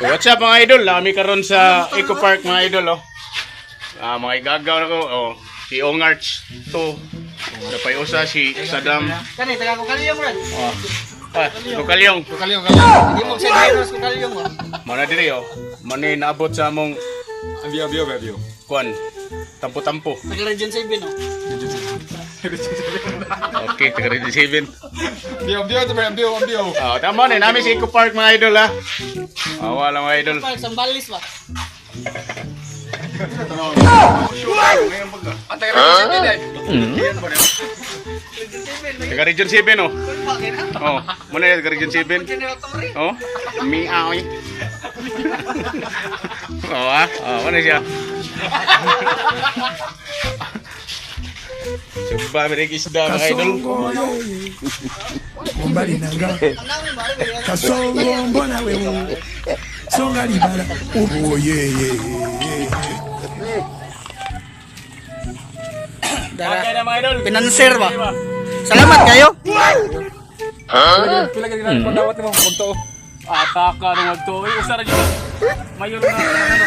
What's up mga idol? Kami karon sa Eco Park mga idol oh. Mga igagaw na ko oh. Si Ongarch to. Napay usa si Saddam. Kani taga ko kalyong ran. Kukalyong. Hindi mo sa virus ko kalyong mo. Mana diri oh. Mani naabot sa among Abio. kuan. Tampo-tampo. Taga Region 7 no. Okay, taga Region 7. Abio. Tama na namin sa Eco Park mga idol ha. Wala mga idol. Park Sambalis ba? Taga Region 7 oh. Oh, mana ya taga Region 7? Oh, miaw. Mana siya? Coba merekisda mga idol. Kumbali nanga kasongo mbona wewe songa libala oh yeah. Okay na mga idol. Pinanser ba? Salamat kayo. Pila ka ginagawa ko dawat mo magtuo. Ataka nung magtuoy. Usa ra dyan. Mayor na ano.